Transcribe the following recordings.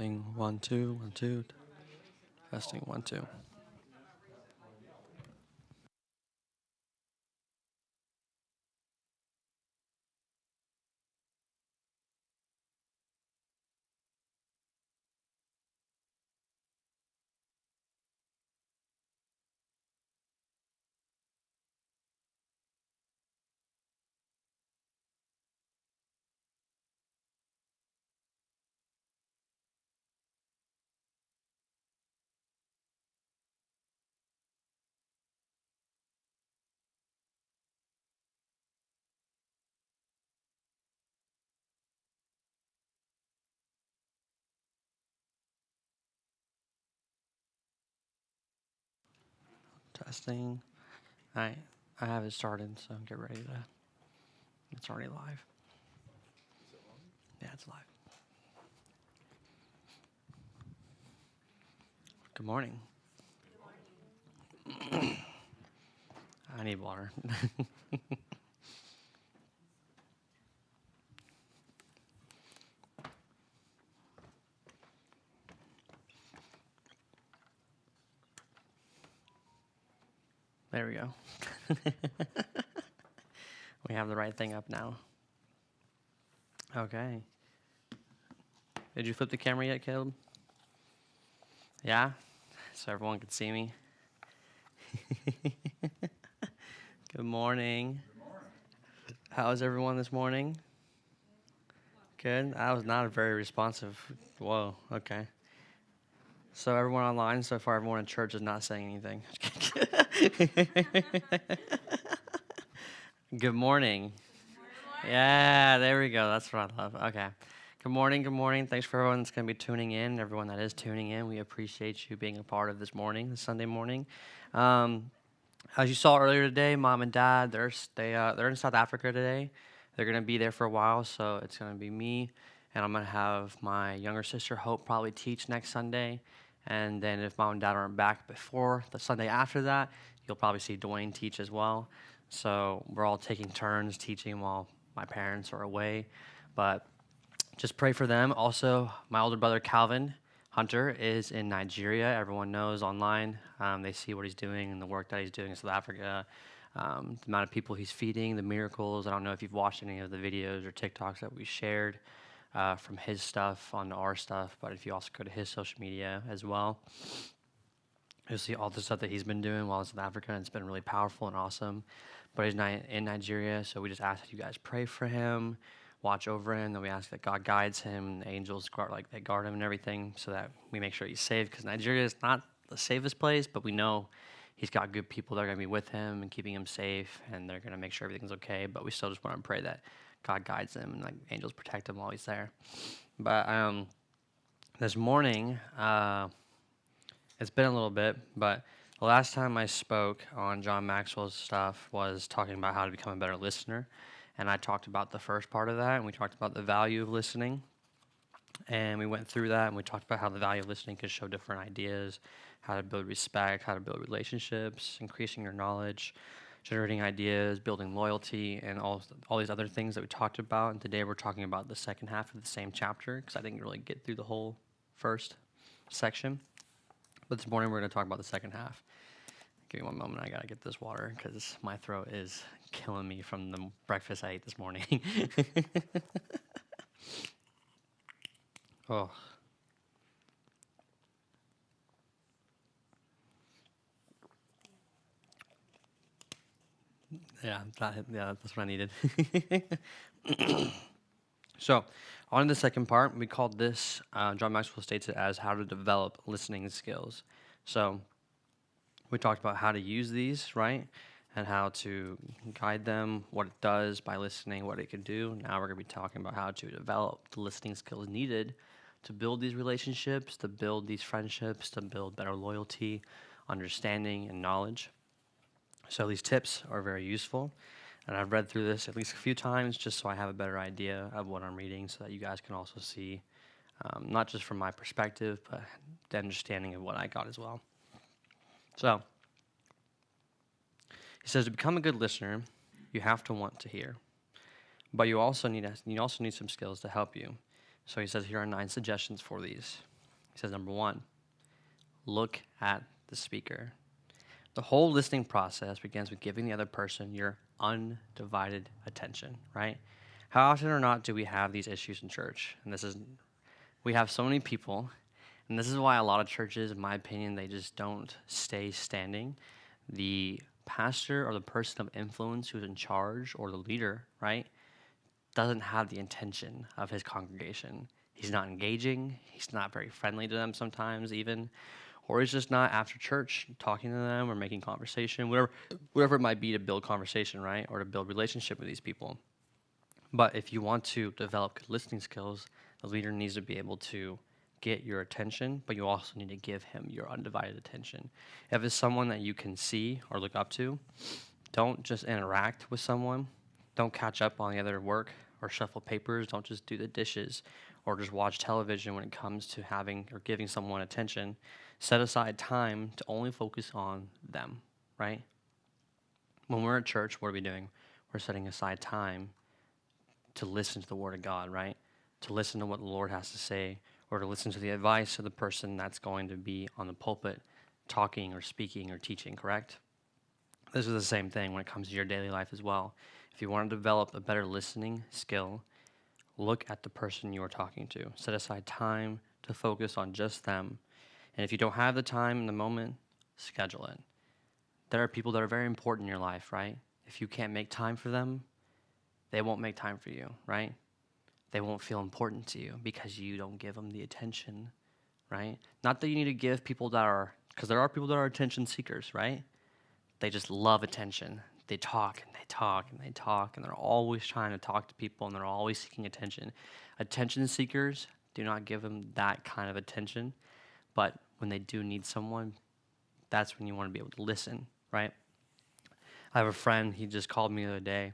Testing 1 2 1 2. Testing 1 2. Testing. I I have it started, so get ready to. It's already live. Yeah, it's live. Good morning. I need water. There we go. We have the right thing up now. Okay. Did you flip the camera yet, Caleb? Yeah? So everyone can see me. Good morning. How's everyone this morning? Good. I was not very responsive. Whoa, okay. So everyone online so far, everyone in church is not saying anything. Good morning. Yeah, there we go. That's what I love. Okay. Good morning. Good morning. Thanks for everyone that's going to be tuning in. Everyone that is tuning in, we appreciate you being a part of this morning, this Sunday morning. As you saw earlier today, Mom and Dad, they're in South Africa today. They're going to be there for a while, so it's going to be me, and I'm going to have my younger sister, Hope, probably teach next Sunday. And then if Mom and Dad aren't back before the Sunday after that, you'll probably see Dwayne teach as well. So we're all taking turns teaching while my parents are away. But just pray for them. Also, my older brother, Calvin Hunter, is in Nigeria. Everyone knows online. They see what he's doing and the work that he's doing in South Africa, the amount of people he's feeding, the miracles. I don't know if you've watched any of the videos or TikToks that we shared from his stuff onto our stuff, but if you also go to his social media as well, you'll see all the stuff that he's been doing while in South Africa, and it's been really powerful and awesome. But he's in Nigeria, so we just ask that you guys pray for him, watch over him, and we ask that God guides him, and the angels they guard him and everything, so that we make sure he's safe, because Nigeria is not the safest place, but we know he's got good people that are going to be with him and keeping him safe, and they're going to make sure everything's okay, but we still just want to pray that God guides him and angels protect him while he's there. But this morning, it's been a little bit, but the last time I spoke on John Maxwell's stuff was talking about how to become a better listener. And I talked about the first part of that, and we talked about the value of listening. And we went through that, and we talked about how the value of listening could show different ideas, how to build respect, how to build relationships, increasing your knowledge, generating ideas, building loyalty, and all these other things that we talked about. And today we're talking about the second half of the same chapter, because I didn't really get through the whole first section. But this morning we're going to talk about the second half. Give me one moment. I got to get this water because my throat is killing me from the breakfast I ate this morning. Oh. Yeah, that's what I needed. So, on to the second part. We called this, John Maxwell states it as how to develop listening skills. So, we talked about how to use these, right? And how to guide them, what it does by listening, what it can do. Now we're going to be talking about how to develop the listening skills needed to build these relationships, to build these friendships, to build better loyalty, understanding, and knowledge. So these tips are very useful. And I've read through this at least a few times just so I have a better idea of what I'm reading so that you guys can also see, not just from my perspective, but the understanding of what I got as well. So, he says to become a good listener, you have to want to hear. But you also need some skills to help you. So he says here are 9 suggestions for these. He says, number one, look at the speaker. The whole listening process begins with giving the other person your undivided attention, right? How often or not do we have these issues in church? And we have so many people, and this is why a lot of churches, in my opinion, they just don't stay standing. The pastor or the person of influence who's in charge, or the leader, right, doesn't have the intention of his congregation. He's not engaging. He's not very friendly to them sometimes even. Or he's just not after church talking to them or making conversation, whatever it might be to build conversation, right? Or to build relationship with these people. But if you want to develop good listening skills, the leader needs to be able to get your attention, but you also need to give him your undivided attention. If it's someone that you can see or look up to, don't just interact with someone. Don't catch up on the other work or shuffle papers. Don't just do the dishes or just watch television when it comes to having or giving someone attention. Set aside time to only focus on them, right? When we're at church, what are we doing? We're setting aside time to listen to the Word of God, right? To listen to what the Lord has to say, or to listen to the advice of the person that's going to be on the pulpit talking or speaking or teaching, correct? This is the same thing when it comes to your daily life as well. If you want to develop a better listening skill, look at the person you are talking to. Set aside time to focus on just them. And if you don't have the time in the moment, schedule it. There are people that are very important in your life, right? If you can't make time for them, they won't make time for you, right? They won't feel important to you because you don't give them the attention, right? Not that you need to give people that are, because there are people that are attention seekers, right? They just love attention. They talk and they talk and they talk, and they're always trying to talk to people, and they're always seeking attention. Attention seekers, do not give them that kind of attention. But when they do need someone, that's when you want to be able to listen, right? I have a friend, he just called me the other day,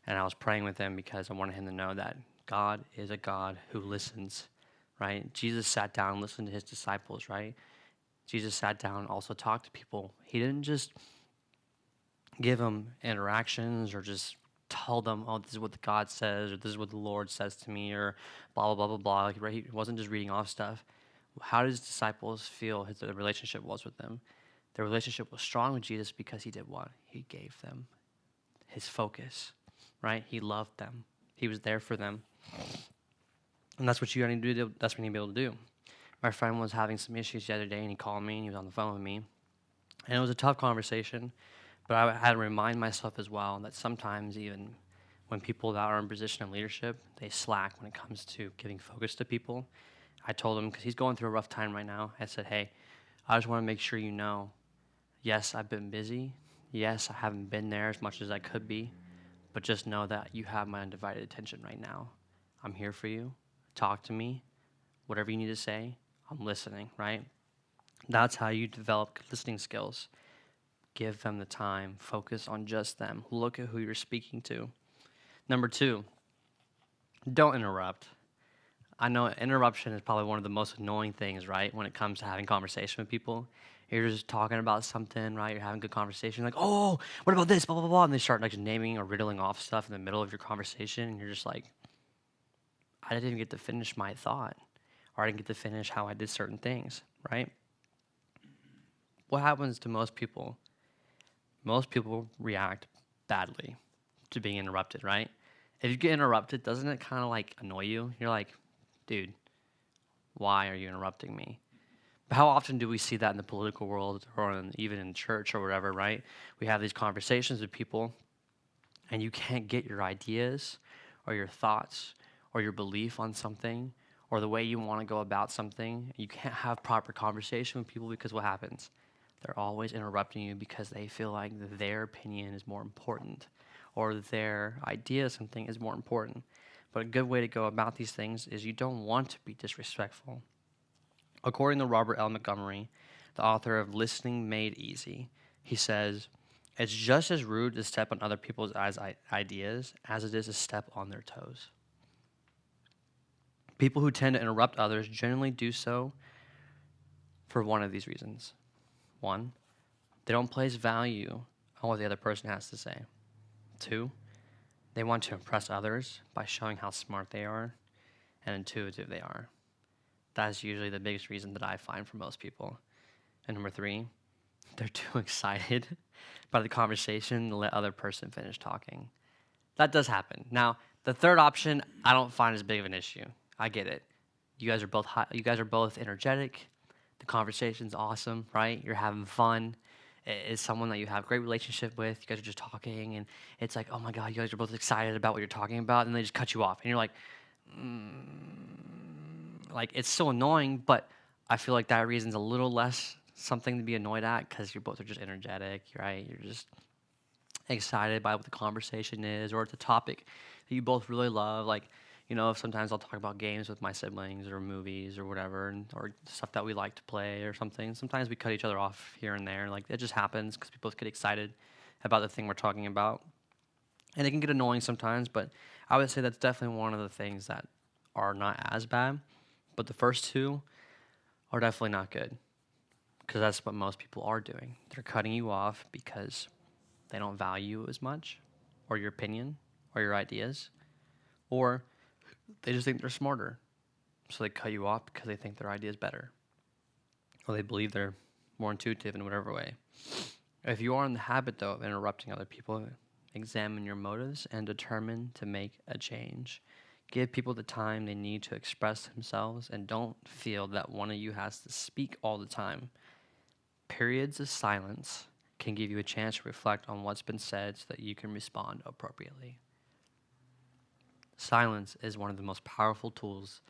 and I was praying with him because I wanted him to know that God is a God who listens, right? Jesus sat down and listened to his disciples, right? Jesus sat down and also talked to people. He didn't just give them interactions or just tell them, oh, this is what God says, or this is what the Lord says to me, or blah, blah, blah, blah, blah. Like, right? He wasn't just reading off stuff. How did his disciples feel the relationship was with them? Their relationship was strong with Jesus because he did what? He gave them his focus, right? He loved them. He was there for them. And that's what you need to do. That's what you need to be able to do. My friend was having some issues the other day, and he called me, and he was on the phone with me. And it was a tough conversation, but I had to remind myself as well that sometimes even when people that are in position of leadership, they slack when it comes to giving focus to people. I told him, because he's going through a rough time right now, I said, hey, I just want to make sure you know, yes, I've been busy. Yes, I haven't been there as much as I could be, but just know that you have my undivided attention right now. I'm here for you. Talk to me. Whatever you need to say, I'm listening, right? That's how you develop listening skills. Give them the time. Focus on just them. Look at who you're speaking to. Number 2, don't interrupt. I know interruption is probably one of the most annoying things, right, when it comes to having conversation with people. You're just talking about something, right? You're having a good conversation, like, oh, what about this, blah, blah, blah, and they start like naming or riddling off stuff in the middle of your conversation, and you're just like, I didn't even get to finish my thought, or I didn't get to finish how I did certain things, right? What happens to most people? Most people react badly to being interrupted, right? If you get interrupted, doesn't it kind of like annoy you? You're like, dude, why are you interrupting me? But how often do we see that in the political world or even in church or whatever, right? We have these conversations with people, and you can't get your ideas or your thoughts or your belief on something or the way you want to go about something. You can't have proper conversation with people because what happens? They're always interrupting you because they feel like their opinion is more important or their idea of something is more important. But a good way to go about these things is you don't want to be disrespectful. According to Robert L. Montgomery, the author of Listening Made Easy, he says, it's just as rude to step on other people's ideas as it is to step on their toes. People who tend to interrupt others generally do so for one of these reasons. 1, they don't place value on what the other person has to say. 2, they want to impress others by showing how smart they are and intuitive they are. That's usually the biggest reason that I find for most people. And number 3, they're too excited by the conversation to let other person finish talking. That does happen. Now, the third option, I don't find as big of an issue. I get it. You guys are both energetic. The conversation's awesome, right? You're having fun. It's someone that you have a great relationship with. You guys are just talking, and it's like, oh my God, you guys are both excited about what you're talking about, and they just cut you off, and you're like it's so annoying, but I feel like that reason's a little less something to be annoyed at because you both are just energetic, right? You're just excited by what the conversation is, or it's a topic that you both really love. Like, sometimes I'll talk about games with my siblings or movies or whatever, or stuff that we like to play or something. Sometimes we cut each other off here and there. Like, it just happens because we both get excited about the thing we're talking about. And it can get annoying sometimes, but I would say that's definitely one of the things that are not as bad. But the first 2 are definitely not good because that's what most people are doing. They're cutting you off because they don't value you as much, or your opinion, or your ideas, or they just think they're smarter. So they cut you off because they think their idea is better, or they believe they're more intuitive in whatever way. If you are in the habit, though, of interrupting other people, examine your motives and determine to make a change. Give people the time they need to express themselves, and don't feel that one of you has to speak all the time. Periods of silence can give you a chance to reflect on what's been said so that you can respond appropriately. Silence is one of the most powerful tools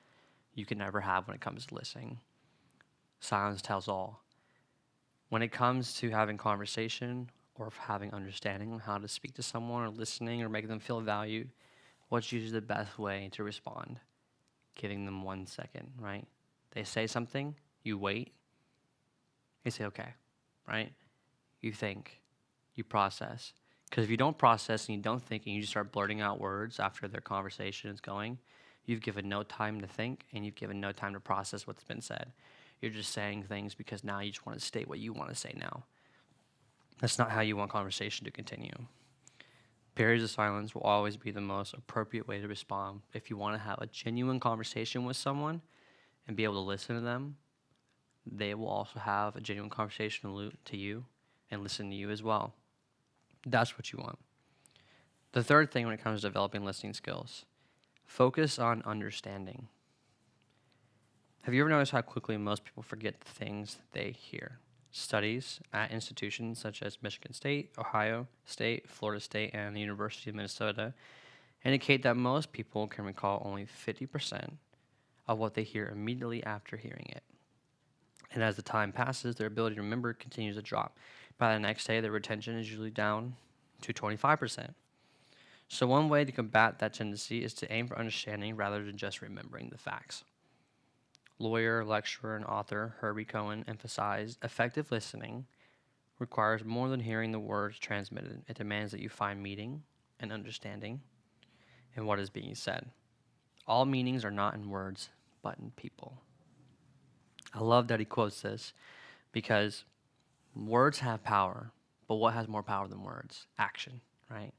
you can ever have when it comes to listening. Silence tells all. When it comes to having conversation or having understanding on how to speak to someone, or listening, or making them feel valued, what's usually the best way to respond? Giving them 1 second, right? They say something, you wait, you say, okay, right? You think, you process. Because if you don't process and you don't think and you just start blurting out words after their conversation is going, you've given no time to think and you've given no time to process what's been said. You're just saying things because now you just want to state what you want to say now. That's not how you want conversation to continue. Periods of silence will always be the most appropriate way to respond. If you want to have a genuine conversation with someone and be able to listen to them, they will also have a genuine conversation to you and listen to you as well. That's what you want. The third thing when it comes to developing listening skills, focus on understanding. Have you ever noticed how quickly most people forget the things they hear? Studies at institutions such as Michigan State, Ohio State, Florida State, and the University of Minnesota indicate that most people can recall only 50% of what they hear immediately after hearing it. And as the time passes, their ability to remember continues to drop. By the next day, their retention is usually down to 25%. So one way to combat that tendency is to aim for understanding rather than just remembering the facts. Lawyer, lecturer, and author Herbie Cohen emphasized effective listening requires more than hearing the words transmitted. It demands that you find meaning and understanding in what is being said. All meanings are not in words, but in people. I love that he quotes this because words have power, but what has more power than words? Action, right?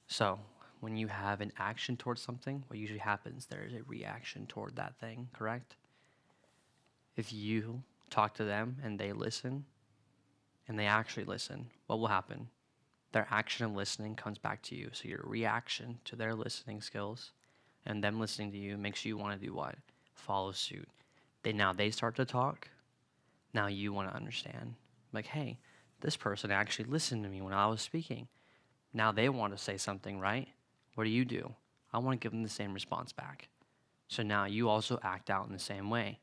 So when you have an action towards something, what usually happens, there is a reaction toward that thing, correct? If you talk to them and they listen, and they actually listen, what will happen? Their action of listening comes back to you. So your reaction to their listening skills and them listening to you makes you want to do what? Follow suit. Now they start to talk. Now you want to understand. Like, hey, this person actually listened to me when I was speaking. Now they want to say something, right? What do? I want to give them the same response back. So now you also act out in the same way.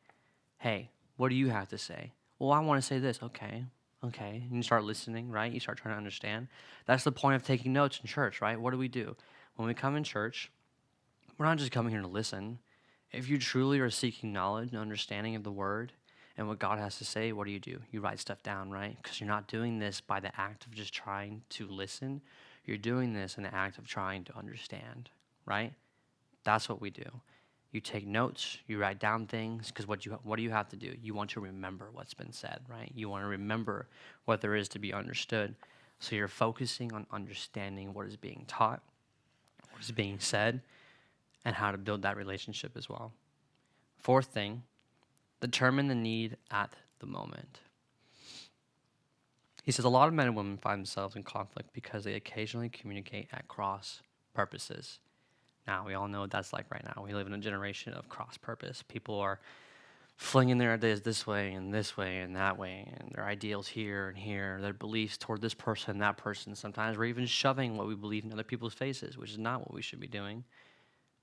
Hey, what do you have to say? Well, I want to say this. Okay. And you start listening, right? You start trying to understand. That's the point of taking notes in church, right? What do? When we come in church, we're not just coming here to listen. If you truly are seeking knowledge and understanding of the word and what God has to say, what do? You write stuff down, right? Because you're not doing this by the act of just trying to listen. You're doing this in the act of trying to understand, right? That's what we do. You take notes, you write down things, because what do you have to do? You want to remember what's been said, right? You want to remember what there is to be understood. So you're focusing on understanding what is being taught, what is being said, and how to build that relationship as well. Fourth thing, determine the need at the moment. He says a lot of men and women find themselves in conflict because they occasionally communicate at cross purposes. Now, we all know what that's like right now. We live in a generation of cross purpose. People are flinging their ideas this way and that way, and their ideals here and here, their beliefs toward this person and that person. Sometimes we're even shoving what we believe in other people's faces, which is not what we should be doing.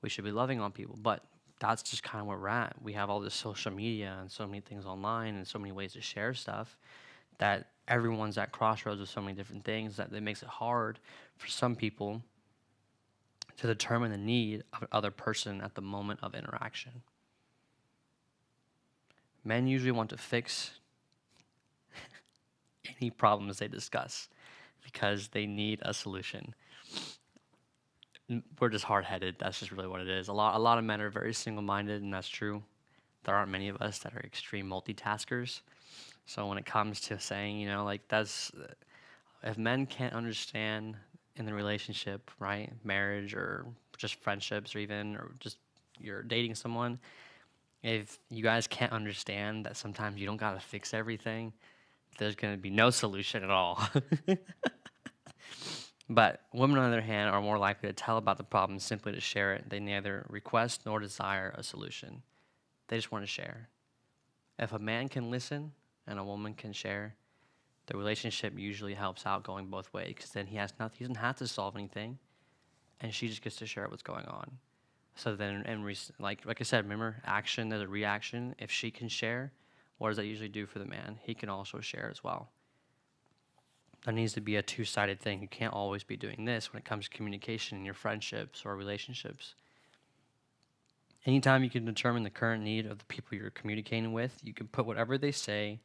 We should be loving on people, but that's just kind of where we're at. We have all this social media and so many things online and so many ways to share stuff that everyone's at crossroads with so many different things that it makes it hard for some people to determine the need of another person at the moment of interaction. Men usually want to fix any problems they discuss because they need a solution. We're just hard-headed. That's just really what it is. A lot of men are very single-minded, and that's true. There aren't many of us that are extreme multitaskers. So when it comes to saying, if men can't understand in the relationship, right, marriage or just friendships or just you're dating someone, if you guys can't understand that sometimes you don't got to fix everything, there's going to be no solution at all. But women, on the other hand, are more likely to tell about the problem simply to share it. They neither request nor desire a solution. They just want to share. If a man can listen and a woman can share, the relationship usually helps out going both ways, because then he doesn't have to solve anything, and she just gets to share what's going on. So then, like I said, remember, action, there's a reaction. If she can share, what does that usually do for the man? He can also share as well. There needs to be a two-sided thing. You can't always be doing this when it comes to communication in your friendships or relationships. Anytime you can determine the current need of the people you're communicating with, you can put whatever they say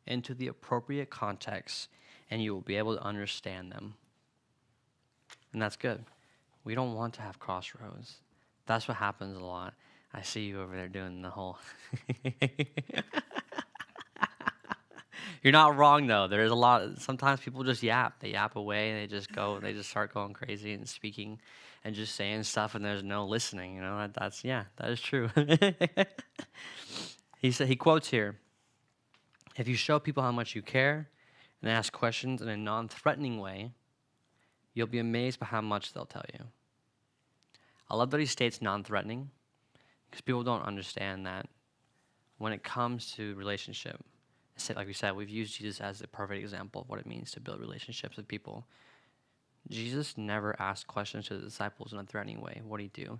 into the appropriate context, and you will be able to understand them. And that's good. We don't want to have crossroads. That's what happens a lot. I see you over there doing the whole... You're not wrong, though. There's a lot. Sometimes people just yap. They yap away. And they just start going crazy and speaking and just saying stuff, and there's no listening. That is true. He quotes here, if you show people how much you care and ask questions in a non-threatening way, you'll be amazed by how much they'll tell you. I love that he states non-threatening, because people don't understand that when it comes to relationship, like we said, we've used Jesus as the perfect example of what it means to build relationships with people. Jesus never asked questions to the disciples in a threatening way. What did he do?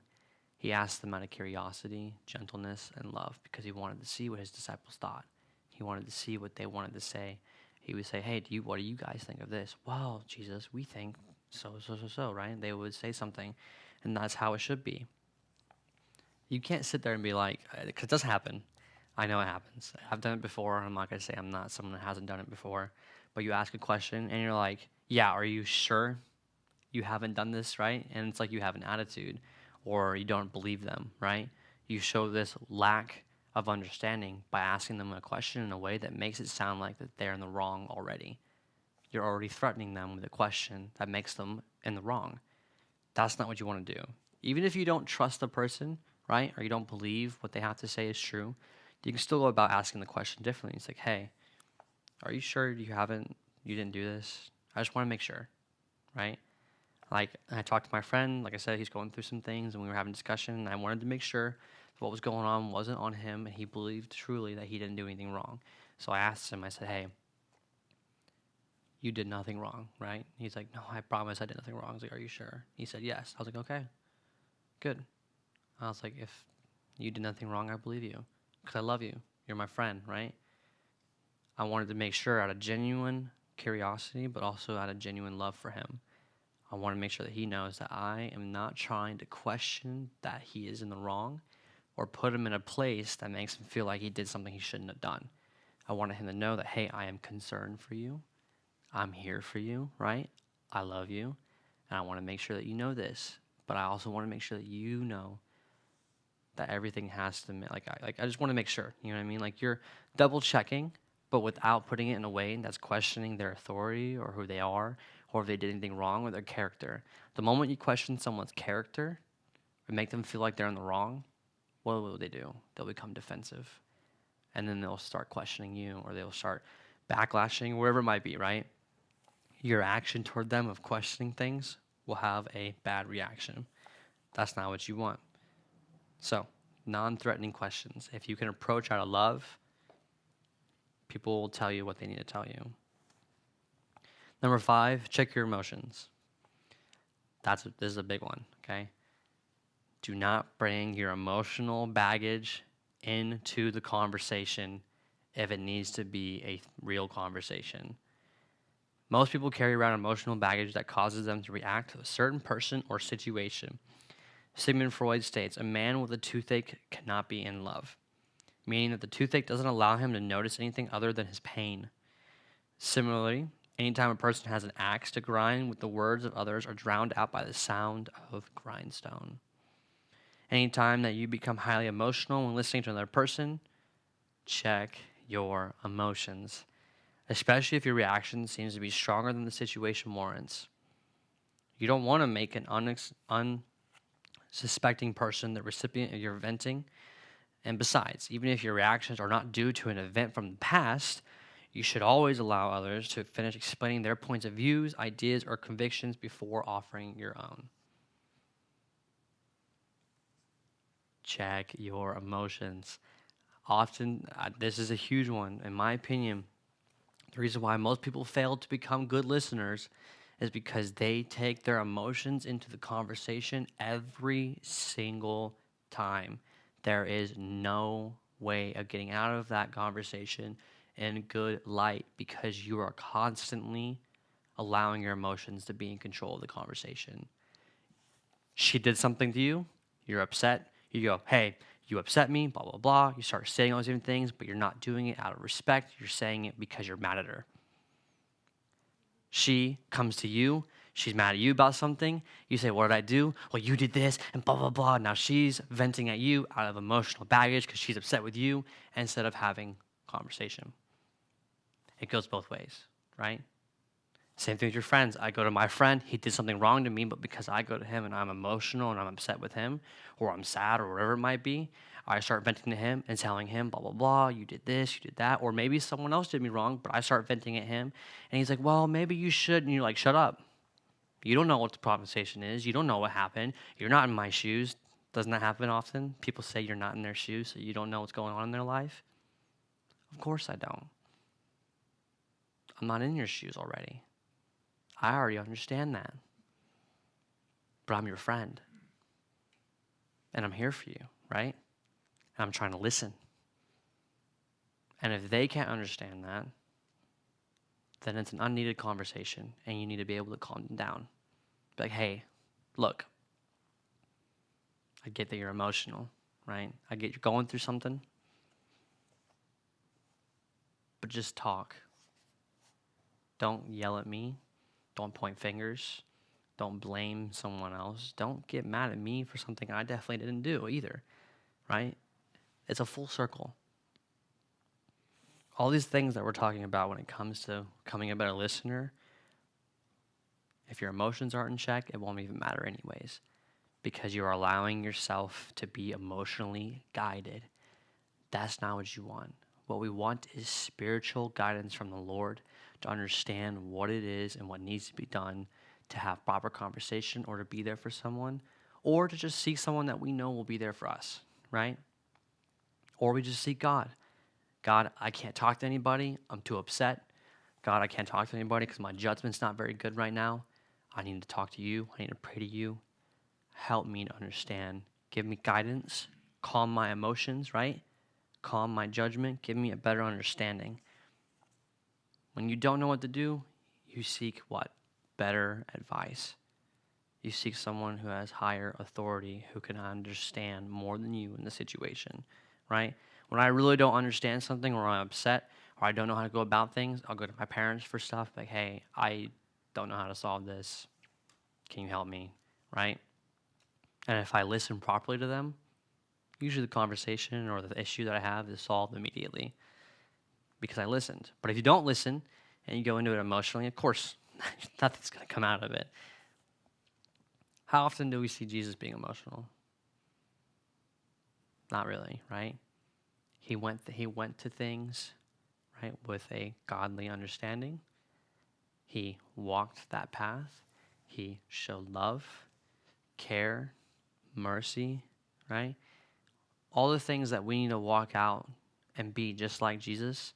He asked them out of curiosity, gentleness, and love, because he wanted to see what his disciples thought. He wanted to see what they wanted to say. He would say, hey, what do you guys think of this? Well, Jesus, we think so, right? They would say something, and that's how it should be. You can't sit there and be like, because it does happen. I know it happens. I've done it before. I'm not going to say I'm not someone that hasn't done it before. But you ask a question, and you're like, yeah, are you sure you haven't done this, right? And it's like you have an attitude, or you don't believe them, right? You show this lack of understanding by asking them a question in a way that makes it sound like that they're in the wrong already. You're already threatening them with a question that makes them in the wrong. That's not what you want to do. Even if you don't trust the person, right, or you don't believe what they have to say is true, you can still go about asking the question differently. It's like, hey, are you sure you didn't do this? I just want to make sure, right? Like, I talked to my friend, like I said, he's going through some things, and we were having a discussion, and I wanted to make sure what was going on wasn't on him, and he believed truly that he didn't do anything wrong. So I asked him, I said, hey, you did nothing wrong, right? He's like, no, I promise I did nothing wrong. I was like, are you sure? He said, yes. I was like, okay, good. I was like, if you did nothing wrong, I believe you, because I love you. You're my friend, right? I wanted to make sure out of genuine curiosity, but also out of genuine love for him. I want to make sure that he knows that I am not trying to question that he is in the wrong or put him in a place that makes him feel like he did something he shouldn't have done. I wanted him to know that, hey, I am concerned for you. I'm here for you, right? I love you, and I want to make sure that you know this. But I also want to make sure that you know that everything has to, I just want to make sure, you know what I mean? Like, you're double checking, but without putting it in a way that's questioning their authority or who they are, or if they did anything wrong with their character. The moment you question someone's character or make them feel like they're in the wrong, what will they do? They'll become defensive. And then they'll start questioning you, or they'll start backlashing, wherever it might be, right? Your action toward them of questioning things will have a bad reaction. That's not what you want. So, non-threatening questions. If you can approach out of love, people will tell you what they need to tell you. Number 5, check your emotions. This is a big one, okay? Do not bring your emotional baggage into the conversation if it needs to be a real conversation. Most people carry around emotional baggage that causes them to react to a certain person or situation. Sigmund Freud states, a man with a toothache cannot be in love, meaning that the toothache doesn't allow him to notice anything other than his pain. Similarly, anytime a person has an axe to grind with, the words of others are drowned out by the sound of grindstone. Anytime that you become highly emotional when listening to another person, check your emotions, especially if your reaction seems to be stronger than the situation warrants. You don't want to make an unsuspecting person the recipient of your venting. And besides, even if your reactions are not due to an event from the past, you should always allow others to finish explaining their points of views, ideas, or convictions before offering your own. Check your emotions. Often, this is a huge one, in my opinion. The reason why most people fail to become good listeners is because they take their emotions into the conversation every single time. There is no way of getting out of that conversation in good light because you are constantly allowing your emotions to be in control of the conversation. She did something to you, you're upset, you go, hey, you upset me, blah, blah, blah. You start saying all these different things, but you're not doing it out of respect. You're saying it because you're mad at her. She comes to you. She's mad at you about something. You say, what did I do? Well, you did this and blah, blah, blah. Now she's venting at you out of emotional baggage because she's upset with you instead of having conversation. It goes both ways, right? Same thing with your friends. I go to my friend, he did something wrong to me, but because I go to him and I'm emotional and I'm upset with him, or I'm sad or whatever it might be, I start venting to him and telling him, blah, blah, blah, you did this, you did that, or maybe someone else did me wrong, but I start venting at him, and he's like, well, maybe you should, and you're like, shut up. You don't know what the conversation is. You don't know what happened. You're not in my shoes. Doesn't that happen often? People say you're not in their shoes, so you don't know what's going on in their life. Of course I don't. I'm not in your shoes already. I already understand that. But I'm your friend. And I'm here for you, right? And I'm trying to listen. And if they can't understand that, then it's an unneeded conversation, and you need to be able to calm them down. Be like, hey, look, I get that you're emotional, right? I get you're going through something, but just talk. Don't yell at me. Don't point fingers. Don't blame someone else. Don't get mad at me for something I definitely didn't do either, right? It's a full circle. All these things that we're talking about when it comes to becoming a better listener, if your emotions aren't in check, it won't even matter anyways, because you're allowing yourself to be emotionally guided. That's not what you want. What we want is spiritual guidance from the Lord to understand what it is and what needs to be done to have proper conversation or to be there for someone, or to just seek someone that we know will be there for us, right? Or we just seek God. God, I can't talk to anybody. I'm too upset. God, I can't talk to anybody because my judgment's not very good right now. I need to talk to you. I need to pray to you. Help me to understand. Give me guidance. Calm my emotions, right? Calm my judgment. Give me a better understanding. When you don't know what to do, you seek what? Better advice. You seek someone who has higher authority, who can understand more than you in the situation, right? When I really don't understand something, or I'm upset, or I don't know how to go about things, I'll go to my parents for stuff like, hey, I don't know how to solve this. Can you help me, right? And if I listen properly to them, usually the conversation or the issue that I have is solved immediately because I listened. But if you don't listen and you go into it emotionally, of course, nothing's going to come out of it. How often do we see Jesus being emotional? Not really, right? He went to things, right, with a godly understanding. He walked that path. He showed love, care, mercy, right? All the things that we need to walk out and be just like Jesus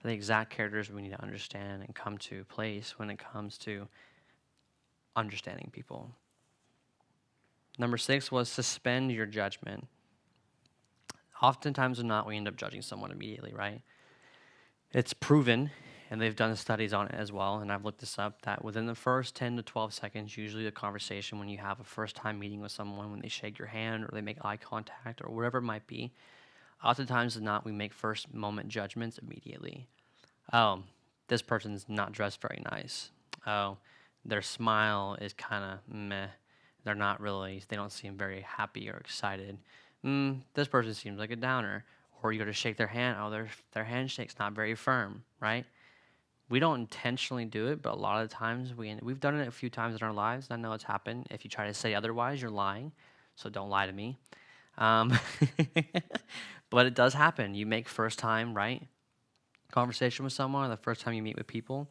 are the exact characters we need to understand and come to place when it comes to understanding people. Number 6 was suspend your judgment. Oftentimes or not, we end up judging someone immediately, right? It's proven, and they've done studies on it as well, and I've looked this up, that within the first 10 to 12 seconds, usually a conversation when you have a first-time meeting with someone, when they shake your hand or they make eye contact or whatever it might be, oftentimes or not, we make first moment judgments immediately. Oh, this person's not dressed very nice. Oh, their smile is kind of meh. They don't seem very happy or excited. This person seems like a downer. Or you go to shake their hand. Oh, their handshake's not very firm, right? We don't intentionally do it, but a lot of the times we've done it a few times in our lives. And I know it's happened. If you try to say otherwise, you're lying. So don't lie to me. But it does happen. You make first time, right, conversation with someone, or the first time you meet with people,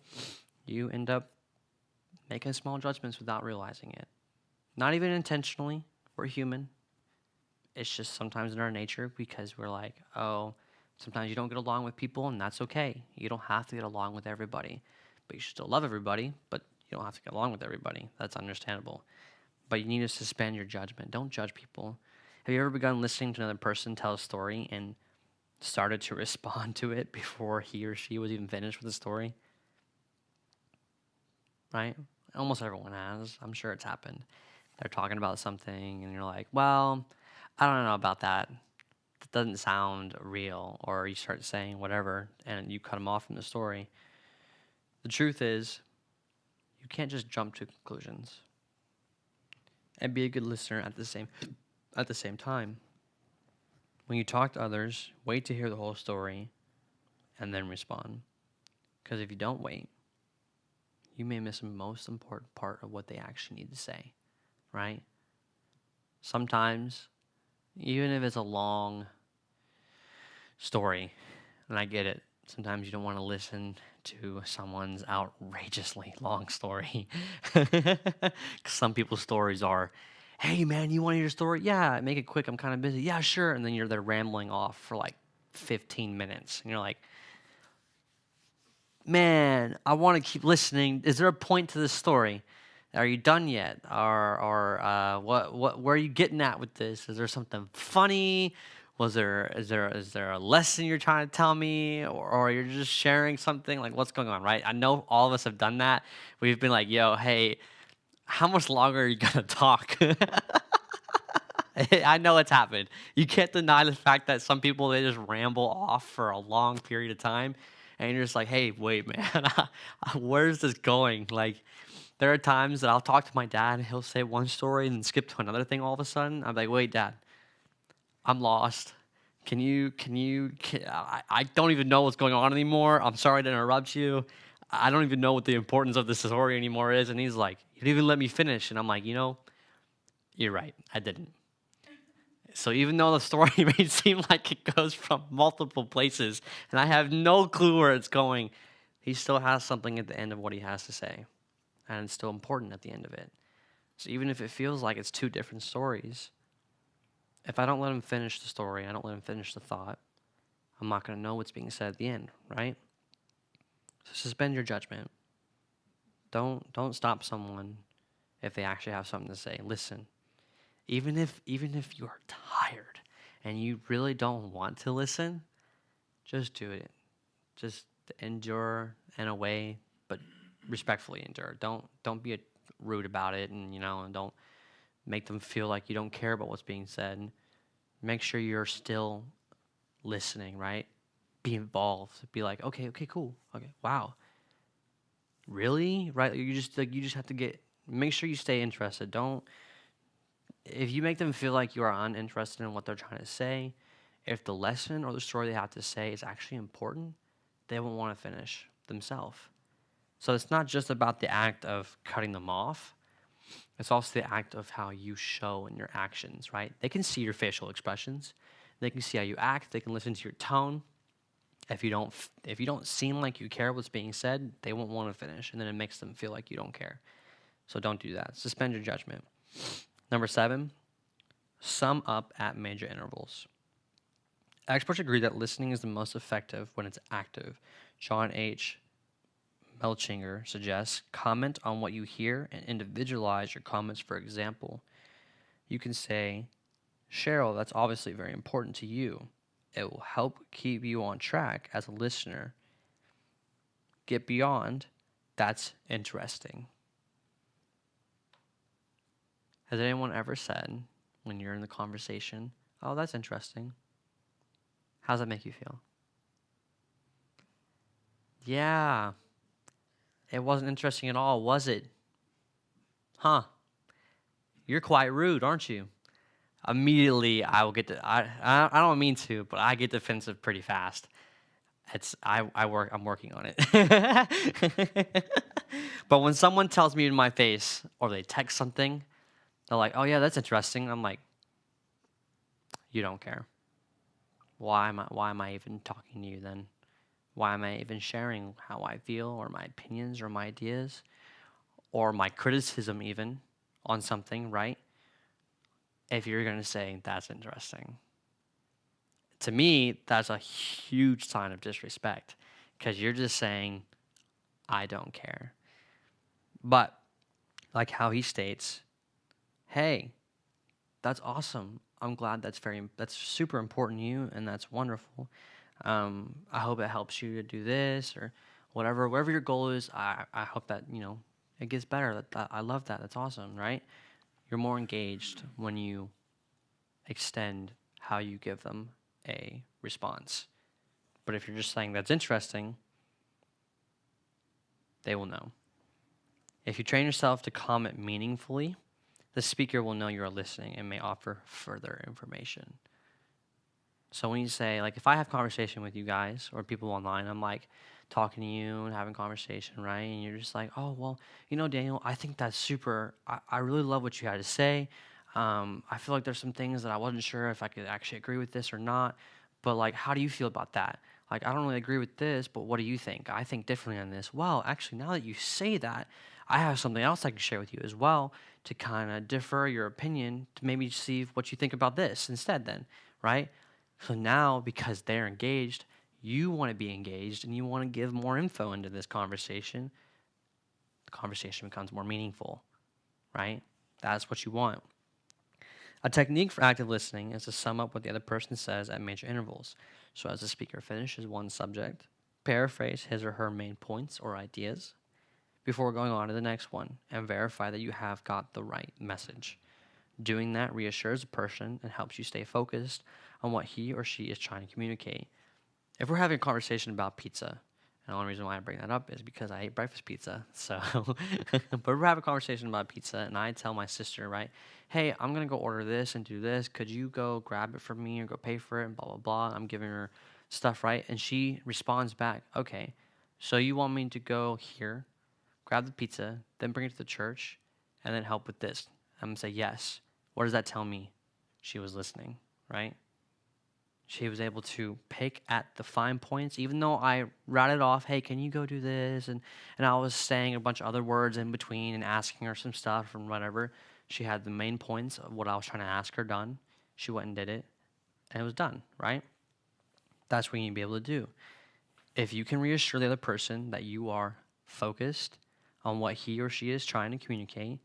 you end up making small judgments without realizing it. Not even intentionally. We're human. It's just sometimes in our nature because we're like, oh, sometimes you don't get along with people, and that's okay. You don't have to get along with everybody. But you should still love everybody, but you don't have to get along with everybody. That's understandable. But you need to suspend your judgment. Don't judge people. Have you ever begun listening to another person tell a story and started to respond to it before he or she was even finished with the story? Right? Almost everyone has. I'm sure it's happened. They're talking about something, and you're like, well, I don't know about that. That doesn't sound real. Or you start saying whatever, and you cut them off from the story. The truth is, you can't just jump to conclusions and be a good listener at the same time. When you talk to others, wait to hear the whole story and then respond. Because if you don't wait, you may miss the most important part of what they actually need to say, right? Sometimes, even if it's a long story, and I get it, sometimes you don't want to listen to someone's outrageously long story. Some people's stories are, hey man, you want to hear a story? Yeah, make it quick, I'm kind of busy. Yeah, sure. And then you're there rambling off for like 15 minutes. And you're like, man, I want to keep listening. Is there a point to this story? Are you done yet? Or where are you getting at with this? Is there something funny? Is there a lesson you're trying to tell me, or you're just sharing something? Like, what's going on, right? I know all of us have done that. We've been like, yo, hey, how much longer are you gonna talk? I know it's happened. You can't deny the fact that some people, they just ramble off for a long period of time, and you're just like, hey, wait, man, where's this going? Like, there are times that I'll talk to my dad, he'll say one story and then skip to another thing all of a sudden. I'm like, wait, Dad, I'm lost. I don't even know what's going on anymore. I'm sorry to interrupt you. I don't even know what the importance of this story anymore is. And he's like, you didn't even let me finish. And I'm like, you're right. I didn't. So even though the story may seem like it goes from multiple places and I have no clue where it's going, he still has something at the end of what he has to say. And it's still important at the end of it. So even if it feels like it's two different stories, if I don't let him finish the story, I don't let him finish the thought, I'm not going to know what's being said at the end, right? So suspend your judgment. Don't stop someone if they actually have something to say. Listen. Even if you are tired and you really don't want to listen, just do it. Just endure in a way, but respectfully endure. Don't be rude about it, and don't make them feel like you don't care about what's being said. Make sure you're still listening, right? Be involved. Be like, okay, cool. Okay, wow. Really? Right? You just have to make sure you stay interested. If you make them feel like you are uninterested in what they're trying to say, if the lesson or the story they have to say is actually important, they won't want to finish themselves. So it's not just about the act of cutting them off. It's also the act of how you show in your actions, right? They can see your facial expressions. They can see how you act. They can listen to your tone. If you don't seem like you care what's being said, they won't want to finish, and then it makes them feel like you don't care. So don't do that. Suspend your judgment. Number 7, sum up at major intervals. Experts agree that listening is the most effective when it's active. John H. Melchinger suggests comment on what you hear and individualize your comments. For example, you can say, Cheryl, that's obviously very important to you. It will help keep you on track as a listener. Get beyond, that's interesting. Has anyone ever said, when you're in the conversation, oh, that's interesting? How does that make you feel? Yeah, it wasn't interesting at all, was it? Huh? You're quite rude, aren't you? Immediately, I will get to. I don't mean to, but I get defensive pretty fast. I'm working on it. But when someone tells me in my face, or they text something, they're like, "Oh yeah, that's interesting." I'm like, "You don't care. Why am I even talking to you then? Why am I even sharing how I feel, or my opinions, or my ideas, or my criticism even on something, right? If you're going to say, that's interesting. To me, that's a huge sign of disrespect because you're just saying, I don't care. But like how he states, hey, that's awesome. I'm glad that's super important to you, and that's wonderful. I hope it helps you to do this or whatever your goal is. I hope that, it gets better. I love that. That's awesome, right? You're more engaged when you extend how you give them a response. But if you're just saying that's interesting, they will know. If you train yourself to comment meaningfully, the speaker will know you're listening and may offer further information. So when you say, like, if I have conversation with you guys or people online, I'm like talking to you and having conversation, right? And you're just like, oh, well, Daniel, I think that's super. I really love what you had to say. I feel like there's some things that I wasn't sure if I could actually agree with this or not. But, like, how do you feel about that? Like, I don't really agree with this, but what do you think? I think differently on this. Well, actually, now that you say that, I have something else I can share with you as well to kind of differ your opinion to maybe see what you think about this instead then, right? So now, because they're engaged, you want to be engaged and you want to give more info into this conversation. The conversation becomes more meaningful, right? That's what you want. A technique for active listening is to sum up what the other person says at major intervals. So as the speaker finishes one subject, paraphrase his or her main points or ideas before going on to the next one and verify that you have got the right message. Doing that reassures the person and helps you stay focused on what he or she is trying to communicate. If we're having a conversation about pizza, and the only reason why I bring that up is because I ate breakfast pizza. So, but we're having a conversation about pizza, and I tell my sister, right, hey, I'm going to go order this and do this. Could you go grab it for me or go pay for it and blah, blah, blah. I'm giving her stuff, right? And she responds back, okay, so you want me to go here, grab the pizza, then bring it to the church, and then help with this? I'm going to say yes. What does that tell me? She was listening, right? She was able to pick at the fine points, even though I routed off, hey, can you go do this? And I was saying a bunch of other words in between and asking her some stuff and whatever. She had the main points of what I was trying to ask her done. She went and did it, and it was done, right? That's what you need to be able to do. If you can reassure the other person that you are focused on what he or she is trying to communicate,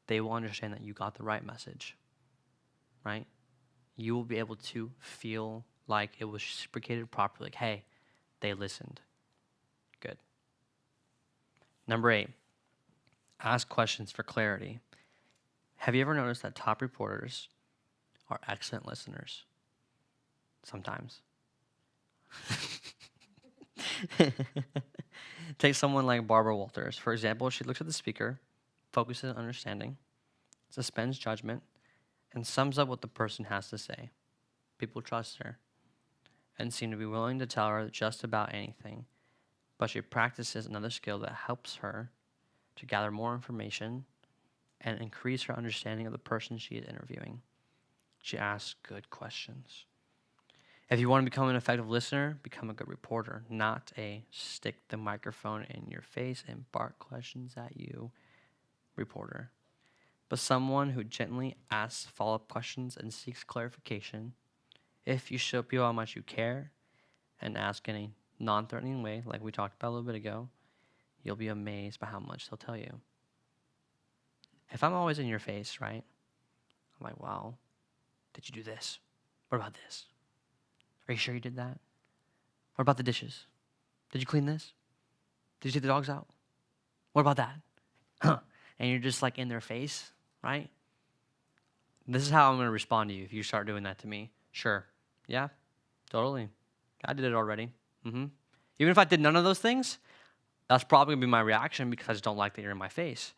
they will understand that you got the right message, right? You will be able to feel like it was reciprocated properly. Like, hey, they listened. Good. Number 8, ask questions for clarity. Have you ever noticed that top reporters are excellent listeners? Sometimes. Take someone like Barbara Walters. For example, she looks at the speaker, focuses on understanding, suspends judgment, and sums up what the person has to say. People trust her and seem to be willing to tell her just about anything, but she practices another skill that helps her to gather more information and increase her understanding of the person she is interviewing. She asks good questions. If you want to become an effective listener, become a good reporter, not a stick the microphone in your face and bark questions at you reporter, but someone who gently asks follow-up questions and seeks clarification. If you show people how much you care and ask in a non-threatening way, like we talked about a little bit ago, you'll be amazed by how much they'll tell you. If I'm always in your face, right? I'm like, wow, did you do this? What about this? Are you sure you did that? What about the dishes? Did you clean this? Did you take the dogs out? What about that? Huh. And you're just like in their face, right? This is how I'm going to respond to you if you start doing that to me. Sure. Yeah, totally. I did it already. Even if I did none of those things, that's probably going to be my reaction because I just don't like that you're in my face.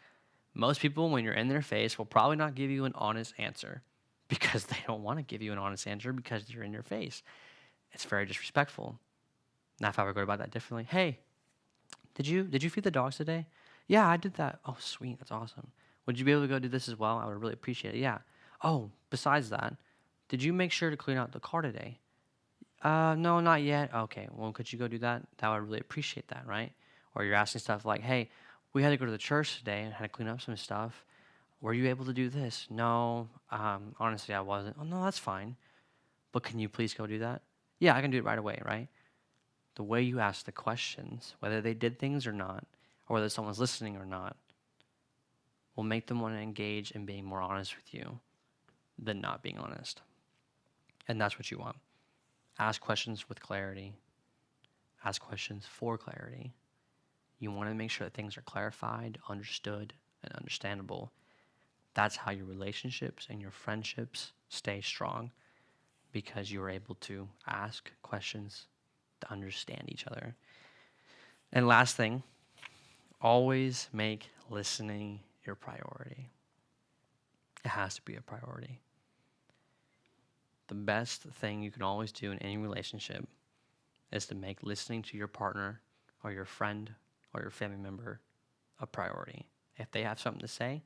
Most people, when you're in their face, will probably not give you an honest answer because they don't want to give you an honest answer because you're in their face. It's very disrespectful. Now, if I were to go about that differently, hey, did you feed the dogs today? Yeah, I did that. Oh, sweet, that's awesome. Would you be able to go do this as well? I would really appreciate it. Yeah. Oh, besides that, did you make sure to clean out the car today? No, not yet. Okay, well, could you go do that? That would really appreciate that, right? Or you're asking stuff like, hey, we had to go to the church today and had to clean up some stuff. Were you able to do this? No, honestly, I wasn't. Oh, no, that's fine. But can you please go do that? Yeah, I can do it right away, right? The way you ask the questions, whether they did things or not, or whether someone's listening or not, will make them want to engage in being more honest with you than not being honest. And that's what you want. Ask questions with clarity. Ask questions for clarity. You want to make sure that things are clarified, understood, and understandable. That's how your relationships and your friendships stay strong, because you are able to ask questions to understand each other. And last thing, always make listening your priority. It has to be a priority. The best thing you can always do in any relationship is to make listening to your partner or your friend or your family member a priority. If they have something to say,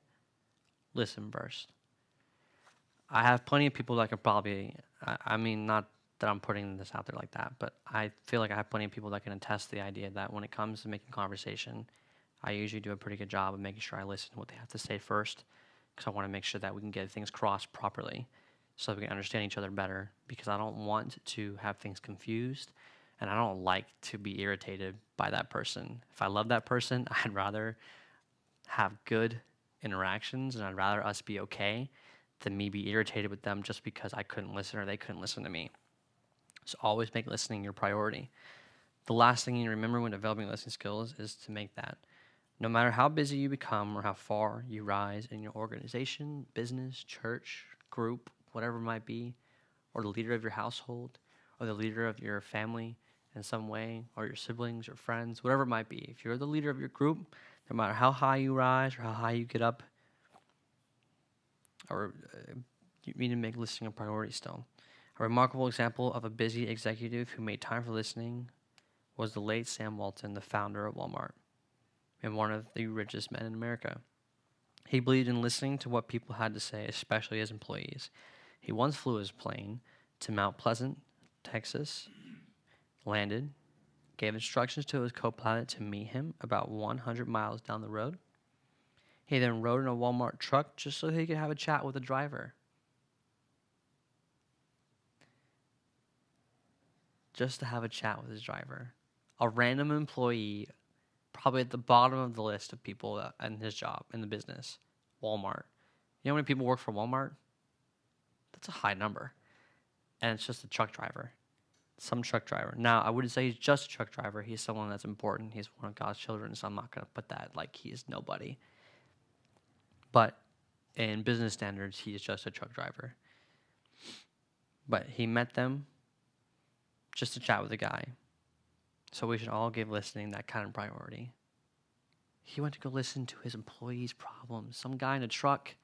listen first. I have plenty of people that can probably, I mean, not that I'm putting this out there like that, but I feel like I have plenty of people that can attest the idea that when it comes to making conversation, I usually do a pretty good job of making sure I listen to what they have to say first, because I want to make sure that we can get things crossed properly so we can understand each other better, because I don't want to have things confused, and I don't like to be irritated by that person. If I love that person, I'd rather have good interactions, and I'd rather us be okay than me be irritated with them just because I couldn't listen or they couldn't listen to me. So always make listening your priority. The last thing you remember when developing listening skills is to make that. No matter how busy you become or how far you rise in your organization, business, church, group, whatever it might be, or the leader of your household, or the leader of your family in some way, or your siblings or friends, whatever it might be. If you're the leader of your group, no matter how high you rise or how high you get up, or you need to make listening a priority still. A remarkable example of a busy executive who made time for listening was the late Sam Walton, the founder of Walmart and one of the richest men in America. He believed in listening to what people had to say, especially his employees. He once flew his plane to Mount Pleasant, Texas, landed, gave instructions to his co-pilot to meet him about 100 miles down the road. He then rode in a Walmart truck just so he could have a chat with the driver. Just to have a chat with his driver. A random employee, probably at the bottom of the list of people in his job, in the business, Walmart. You know how many people work for Walmart? That's a high number. And it's just a truck driver. Some truck driver. Now, I wouldn't say he's just a truck driver. He's someone that's important. He's one of God's children, so I'm not going to put that like he is nobody. But in business standards, he is just a truck driver. But he met them just to chat with the guy. So we should all give listening that kind of priority. He went to go listen to his employees' problems. Some guy in a truck,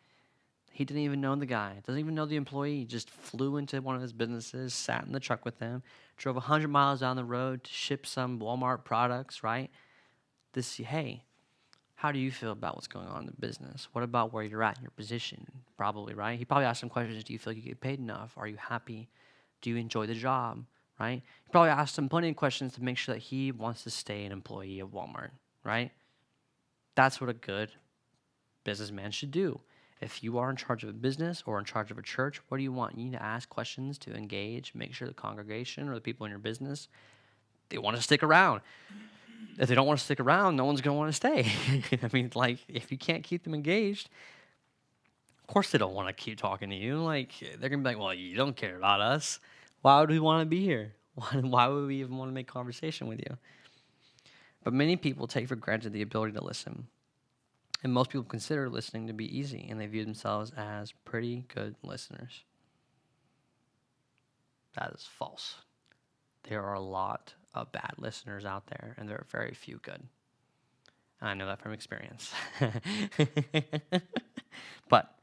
he didn't even know the guy, doesn't even know the employee, just flew into one of his businesses, sat in the truck with him, drove 100 miles down the road to ship some Walmart products, right? Hey, how do you feel about what's going on in the business? What about where you're at in your position? Probably, right? He probably asked some questions. Do you feel you get paid enough? Are you happy Do you enjoy the job, right? You probably asked him plenty of questions to make sure that he wants to stay an employee of Walmart, right? That's what a good businessman should do. If you are in charge of a business or in charge of a church, what do you want? You need to ask questions to engage, make sure the congregation or the people in your business, they want to stick around. If they don't want to stick around, no one's going to want to stay. I mean, like, if you can't keep them engaged, of course they don't want to keep talking to you. Like, they're going to be like, well, you don't care about us. Why would we want to be here? Why would we even want to make conversation with you? But many people take for granted the ability to listen. And most people consider listening to be easy, and they view themselves as pretty good listeners. That is false. There are a lot of bad listeners out there, and there are very few good. I know that from experience. But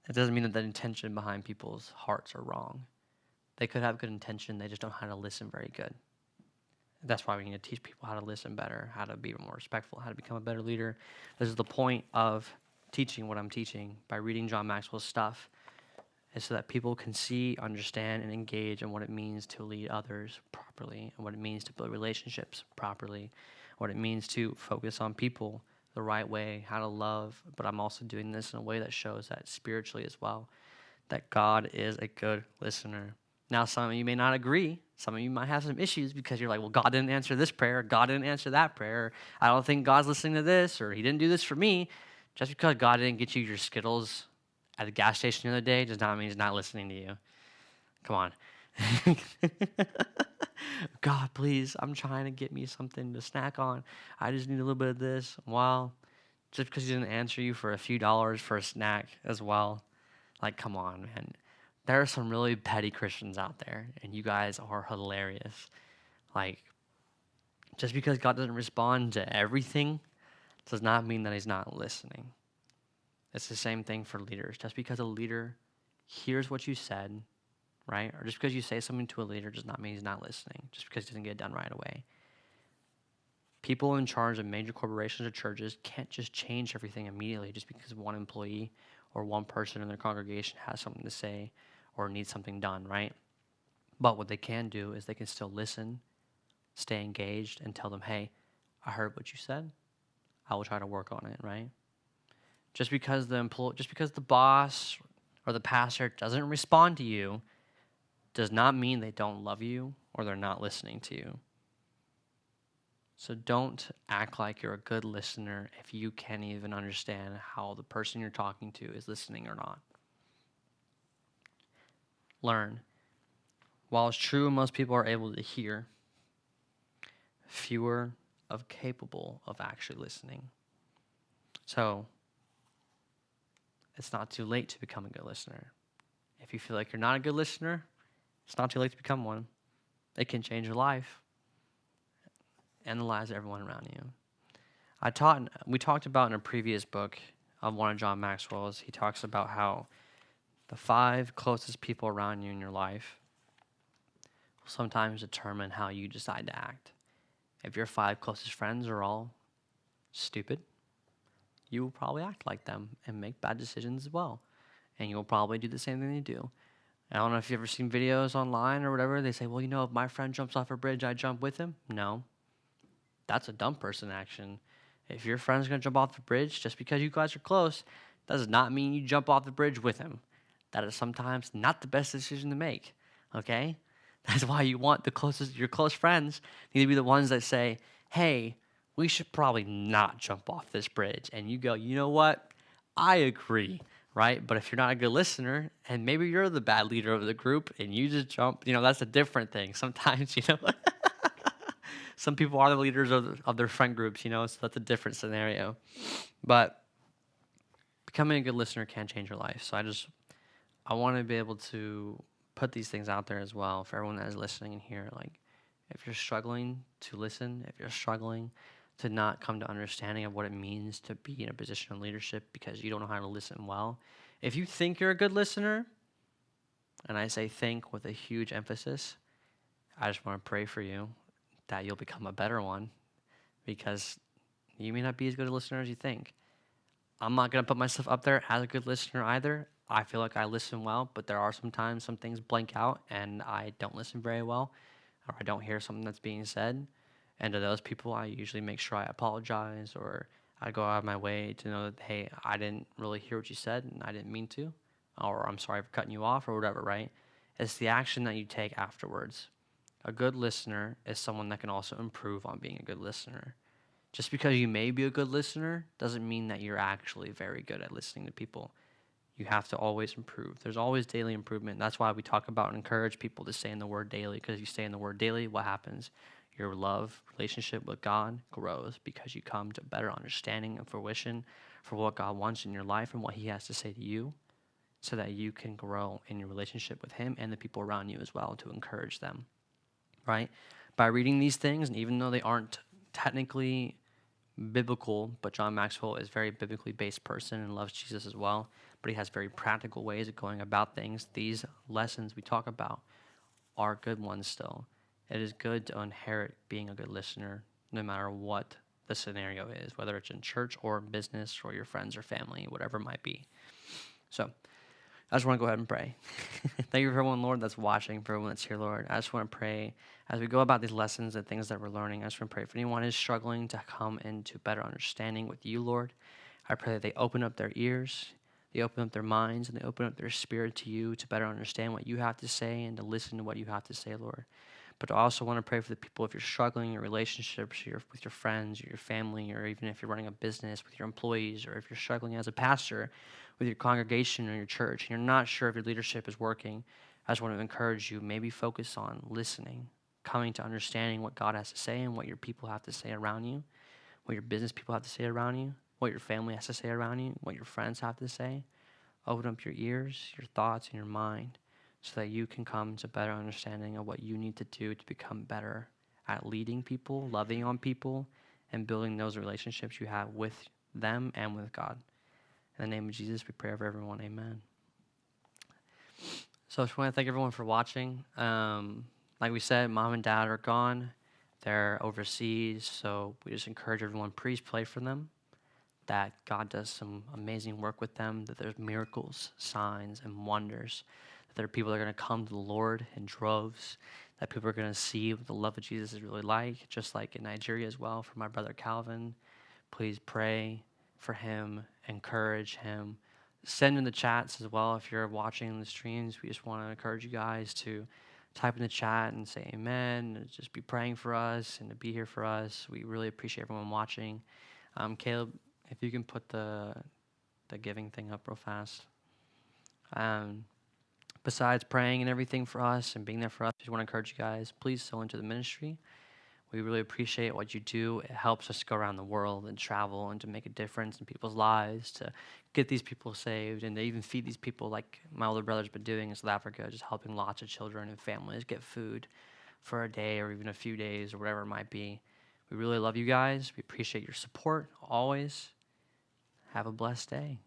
it doesn't mean that the intention behind people's hearts are wrong. They could have good intention, they just don't know how to listen very good. That's why we need to teach people how to listen better, how to be more respectful, how to become a better leader. This is the point of teaching what I'm teaching by reading John Maxwell's stuff, is so that people can see, understand, and engage in what it means to lead others properly, and what it means to build relationships properly, what it means to focus on people the right way, how to love. But I'm also doing this in a way that shows that spiritually as well, that God is a good listener. Now, some of you may not agree. Some of you might have some issues because you're like, well, God didn't answer this prayer. God didn't answer that prayer. I don't think God's listening to this, or he didn't do this for me. Just because God didn't get you your Skittles at the gas station the other day does not mean he's not listening to you. Come on. God, please, I'm trying to get me something to snack on. I just need a little bit of this. Well, just because he didn't answer you for a few dollars for a snack as well. Like, come on, man. There are some really petty Christians out there, and you guys are hilarious. Like, just because God doesn't respond to everything does not mean that he's not listening. It's the same thing for leaders. Just because a leader hears what you said, right? Or just because you say something to a leader does not mean he's not listening, just because he doesn't get it done right away. People in charge of major corporations or churches can't just change everything immediately just because one employee or one person in their congregation has something to say or needs something done, right? But what they can do is they can still listen, stay engaged, and tell them, hey, I heard what you said. I will try to work on it, right? Just because the boss or the pastor doesn't respond to you does not mean they don't love you or they're not listening to you. So don't act like you're a good listener if you can't even understand how the person you're talking to is listening or not. Learn. While it's true most people are able to hear, fewer are capable of actually listening. So it's not too late to become a good listener. If you feel like you're not a good listener, it's not too late to become one. It can change your life and the lives of everyone around you. We talked about in a previous book of one of John Maxwell's, he talks about how the 5 closest people around you in your life will sometimes determine how you decide to act. If your 5 closest friends are all stupid, you will probably act like them and make bad decisions as well. And you will probably do the same thing they do. I don't know if you've ever seen videos online or whatever. They say, well, if my friend jumps off a bridge, I jump with him. No. That's a dumb person action. If your friend's going to jump off the bridge, just because you guys are close, does not mean you jump off the bridge with him. That is sometimes not the best decision to make, okay? That's why you want your close friends need to be the ones that say, hey, we should probably not jump off this bridge. And you go, you know what? I agree, right? But if you're not a good listener, and maybe you're the bad leader of the group, and you just jump, that's a different thing. Sometimes, some people are the leaders of their friend groups, so that's a different scenario. But becoming a good listener can change your life. So I want to be able to put these things out there as well for everyone that is listening in here. Like, if you're struggling to listen, if you're struggling to not come to understanding of what it means to be in a position of leadership because you don't know how to listen well, if you think you're a good listener, and I say think with a huge emphasis, I just want to pray for you that you'll become a better one, because you may not be as good a listener as you think. I'm not going to put myself up there as a good listener either. I feel like I listen well, but there are sometimes some things blank out and I don't listen very well, or I don't hear something that's being said. And to those people, I usually make sure I apologize, or I go out of my way to know that, hey, I didn't really hear what you said and I didn't mean to, or I'm sorry for cutting you off, or whatever, right? It's the action that you take afterwards. A good listener is someone that can also improve on being a good listener. Just because you may be a good listener doesn't mean that you're actually very good at listening to people. You have to always improve. There's always daily improvement. That's why we talk about and encourage people to stay in the Word daily, because you stay in the Word daily, what happens? Your love relationship with God grows because you come to better understanding and fruition for what God wants in your life and what He has to say to you, so that you can grow in your relationship with Him and the people around you as well, to encourage them, right? By reading these things, and even though they aren't technically biblical, but John Maxwell is a very biblically based person and loves Jesus as well, but he has very practical ways of going about things. These lessons we talk about are good ones still. It is good to inherit being a good listener no matter what the scenario is, whether it's in church or business or your friends or family, whatever it might be. So I just want to go ahead and pray. Thank you for everyone, Lord, that's watching, for everyone that's here, Lord. I just want to pray as we go about these lessons and things that we're learning. I just want to pray for anyone who is struggling to come into better understanding with you, Lord. I pray that they open up their ears, they open up their minds, and they open up their spirit to you to better understand what you have to say and to listen to what you have to say, Lord. But I also want to pray for the people, if you're struggling in your relationships with your friends or your family, or even if you're running a business with your employees, or if you're struggling as a pastor with your congregation or your church, and you're not sure if your leadership is working. I just want to encourage you, maybe focus on listening, coming to understanding what God has to say and what your people have to say around you, what your business people have to say around you, what your family has to say around you, what your friends have to say. Open up your ears, your thoughts, and your mind, so that you can come to better understanding of what you need to do to become better at leading people, loving on people, and building those relationships you have with them and with God. In the name of Jesus, we pray for everyone. Amen. So I just want to thank everyone for watching. Like we said, Mom and Dad are gone. They're overseas, so we just encourage everyone, please pray for them, that God does some amazing work with them, that there's miracles, signs, and wonders, that there are people that are going to come to the Lord in droves, that people are going to see what the love of Jesus is really like, just like in Nigeria as well, for my brother Calvin. Please pray for him, encourage him. Send in the chats as well if you're watching the streams. We just want to encourage you guys to type in the chat and say amen, and just be praying for us and to be here for us. We really appreciate everyone watching. Caleb, if you can put the giving thing up real fast. Besides praying and everything for us and being there for us, we just want to encourage you guys, please sow into the ministry. We really appreciate what you do. It helps us go around the world and travel and to make a difference in people's lives, to get these people saved, and to even feed these people like my older brother's been doing in South Africa, just helping lots of children and families get food for a day or even a few days or whatever it might be. We really love you guys. We appreciate your support always. Have a blessed day.